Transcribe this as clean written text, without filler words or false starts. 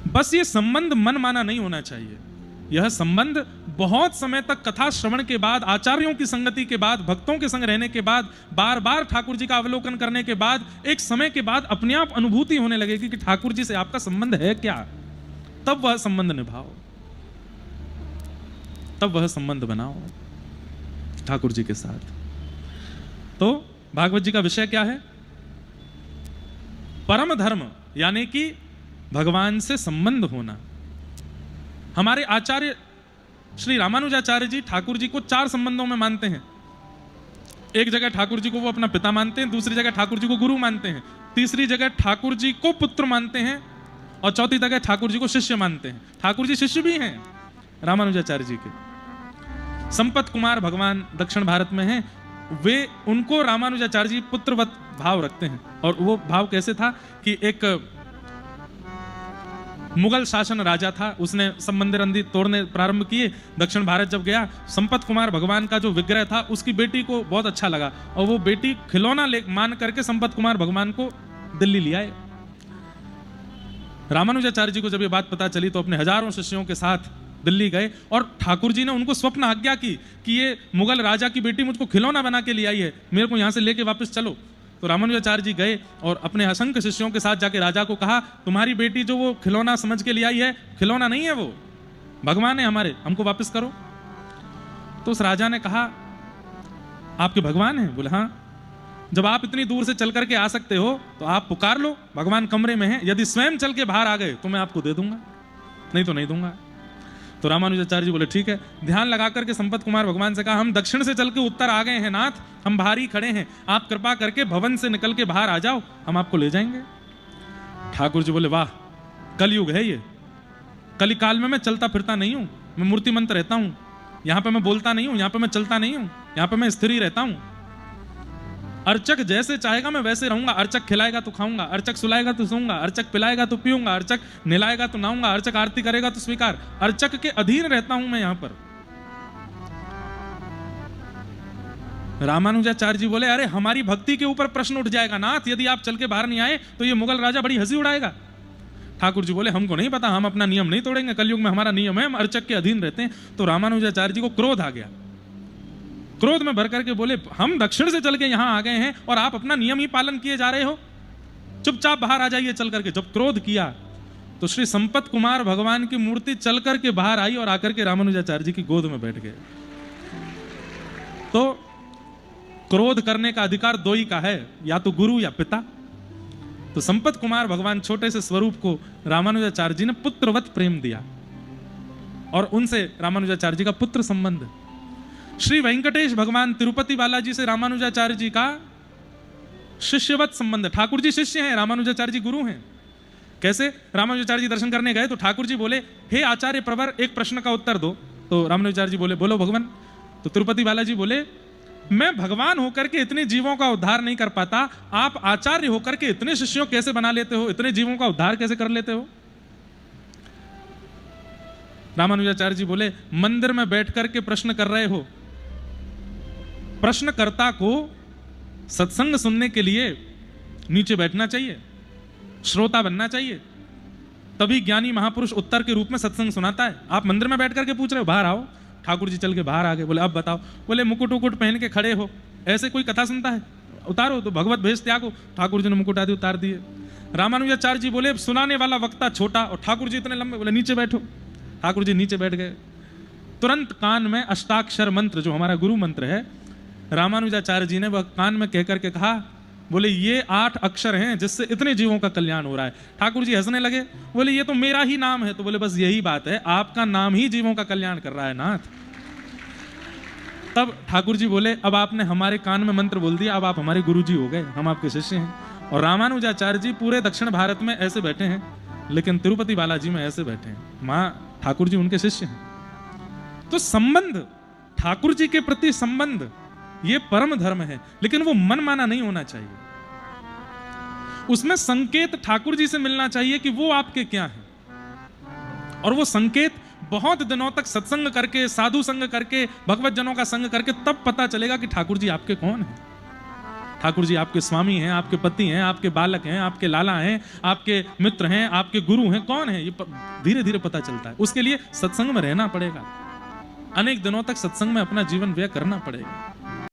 बस ये संबंध मन माना नहीं होना चाहिए। यह संबंध बहुत समय तक कथा श्रवण के बाद, आचार्यों की संगति के बाद, भक्तों के संग रहने के बाद, बार बार ठाकुर जी का अवलोकन करने के बाद, एक समय के बाद अपने आप अनुभूति होने लगेगी कि ठाकुर जी से आपका संबंध है क्या। तब वह संबंध निभाओ, तब वह संबंध बनाओ ठाकुर जी के साथ। तो भागवत जी का विषय क्या है? परम धर्म, यानी कि भगवान से संबंध होना। हमारे आचार्य श्री रामानुजाचार्य जी ठाकुर जी को 4 संबंधों में मानते हैं। एक जगह ठाकुर जी को वो अपना पिता मानते हैं, दूसरी जगह ठाकुर जी को गुरु मानते हैं, तीसरी जगह ठाकुर जी को पुत्र मानते हैं, और चौथी जगह ठाकुर जी को शिष्य मानते हैं। ठाकुर जी शिष्य भी हैं रामानुजाचार्य जी के। संपत कुमार भगवान दक्षिण भारत में हैं, वे उनको रामानुजाचार्य जी पुत्रवत भाव रखते हैं। और वो भाव कैसे था कि एक मुगल शासन राजा था, उसने सब मंदिर अंदी तोड़ने प्रारंभ किए। दक्षिण भारत जब गया, संपत कुमार भगवान का जो विग्रह था उसकी बेटी को बहुत अच्छा लगा, और वो बेटी खिलौना मान करके संपत कुमार भगवान को दिल्ली ले आए। रामानुजाचार्य जी को जब ये बात पता चली तो अपने हजारों शिष्यों के साथ दिल्ली गए, और ठाकुर जी ने उनको स्वप्न आज्ञा की कि ये मुगल राजा की बेटी मुझको खिलौना बना के ले आई है, मेरे को यहां से लेके वापस चलो। तो रामानुजाचार्य जी गए और अपने असंख्य शिष्यों के साथ जाके राजा को कहा, तुम्हारी बेटी जो वो खिलौना समझ के ले आई है, खिलौना नहीं है, वो भगवान है हमारे, हमको वापस करो। तो उस राजा ने कहा, आपके भगवान हैं? बोले हाँ। जब आप इतनी दूर से चल करके आ सकते हो तो आप पुकार लो, भगवान कमरे में हैं, यदि स्वयं चल के बाहर आ गए तो मैं आपको दे दूंगा, नहीं तो नहीं दूंगा। तो रामानुजाचार्य जी बोले ठीक है। ध्यान लगा करके संपत कुमार भगवान से कहा, हम दक्षिण से चल के उत्तर आ गए हैं नाथ, हम बाहर ही खड़े हैं, आप कृपा करके भवन से निकल के बाहर आ जाओ, हम आपको ले जाएंगे। ठाकुर जी बोले वाह, कलयुग है ये, कली काल में मैं चलता फिरता नहीं हूं, मैं मूर्तिमंत रहता हूं, यहां पे मैं बोलता नहीं हूं, यहां पे मैं चलता नहीं हूं, यहां पे मैं स्थिर ही रहता हूं। अर्चक जैसे चाहेगा मैं वैसे रहूंगा, अर्चक खिलाएगा तो खाऊंगा, अर्चक सुलाएगा तो सोऊंगा, अर्चक पिलाएगा तो पीऊंगा, अर्चक नहलाएगा तो नहाऊंगा, अर्चक आरती करेगा तो स्वीकार, अर्चक के अधीन रहता हूं मैं यहां पर। रामानुजाचार्य जी बोले, अरे हमारी भक्ति के ऊपर प्रश्न उठ जाएगा नाथ, यदि आप चल के बाहर नहीं आए तो ये मुगल राजा बड़ी हंसी उड़ाएगा। ठाकुर जी बोले, हमको नहीं पता, हम अपना नियम नहीं तोड़ेंगे, कलयुग में हमारा नियम है, हम अर्चक के अधीन रहते हैं। तो रामानुजाचार्य जी को क्रोध आ गया, क्रोध में भर करके बोले, हम दक्षिण से चल के यहां आ गए हैं और आप अपना नियम ही पालन किए जा रहे हो, चुपचाप बाहर आ जाइए चल करके। जब क्रोध किया तो श्री संपत कुमार भगवान की मूर्ति चल करके बाहर आई और आकर के रामानुजाचार्य जी की गोद में बैठ गए। तो क्रोध करने का अधिकार दो ही का है, या तो गुरु या पिता। तो संपत कुमार भगवान छोटे से स्वरूप को रामानुजाचार्य जी ने पुत्रवत प्रेम दिया, और उनसे रामानुजाचार्य जी का पुत्र संबंध। श्री वेंकटेश भगवान तिरुपति बालाजी से रामानुजाचार्य जी का शिष्यवत संबंध। ठाकुर जी शिष्य हैं, रामानुजाचार्य जी गुरु हैं। कैसे? रामानुजाचार्य जी दर्शन करने गए तो ठाकुर जी बोले, हे आचार्य प्रवर, एक प्रश्न का उत्तर दो। तो रामानुजाचार्य जी बोले, बोलो भगवान। तो तिरुपति बालाजी बोले, मैं भगवान होकर के इतने जीवों का उद्धार नहीं कर पाता, आप आचार्य होकर के इतने शिष्यों कैसे बना लेते हो, इतने जीवों का उद्धार कैसे कर लेते हो? रामानुजाचार्य जी बोले, मंदिर में बैठ करके प्रश्न कर रहे हो, प्रश्नकर्ता को सत्संग सुनने के लिए नीचे बैठना चाहिए, श्रोता बनना चाहिए, तभी ज्ञानी महापुरुष उत्तर के रूप में सत्संग सुनाता है। आप मंदिर में बैठ करके पूछ रहे हो, बाहर आओ। ठाकुर जी चल के बाहर आ गए, बोले अब बताओ। बोले, मुकुट उकुट पहन के खड़े हो, ऐसे कोई कथा सुनता है? उतारो। तो भगवत भेष त्यागो। ठाकुर जी ने मुकुट आदि उतार दिए। रामानुजाचार्य जी बोले, सुनाने वाला वक्ता छोटा और ठाकुर जी इतने लंबे, बोले नीचे बैठो। ठाकुर जी नीचे बैठ गए। तुरंत कान में अष्टाक्षर मंत्र, जो हमारा गुरु मंत्र है, रामानुजाचार्य जी ने वह कान में कहकर के कहा, बोले ये 8 अक्षर हैं जिससे इतने जीवों का कल्याण हो रहा है। ठाकुर जी हंसने लगे, बोले ये तो मेरा ही नाम है। तो बोले बस यही बात है, आपका नाम ही जीवों का कल्याण कर रहा है नाथ। तब ठाकुर जी बोले, अब आपने हमारे कान में मंत्र बोल दिया, अब आप हमारे गुरु जी हो गए, हम आपके शिष्य हैं। और रामानुजाचार्य जी पूरे दक्षिण भारत में ऐसे बैठे हैं, लेकिन तिरुपति बालाजी में ऐसे बैठे हैं। माँ ठाकुर जी उनके शिष्य हैं। तो संबंध, ठाकुर जी के प्रति संबंध, ये परम धर्म है, लेकिन वो मन माना नहीं होना चाहिए। उसमें संकेत ठाकुर जी से मिलना चाहिए कि वो आपके क्या हैं, और वो संकेत बहुत दिनों तक सत्संग करके, साधु संग करके, भगवत जनों का संग करके तब पता चलेगा कि ठाकुर जी आपके कौन हैं। ठाकुर जी आपके स्वामी हैं, आपके पति हैं, आपके बालक हैं, आपके लाला हैं, आपके मित्र हैं, आपके गुरु हैं, कौन है ये धीरे धीरे पता चलता है। उसके लिए सत्संग में रहना पड़ेगा, अनेक दिनों तक सत्संग में अपना जीवन व्यय करना पड़ेगा।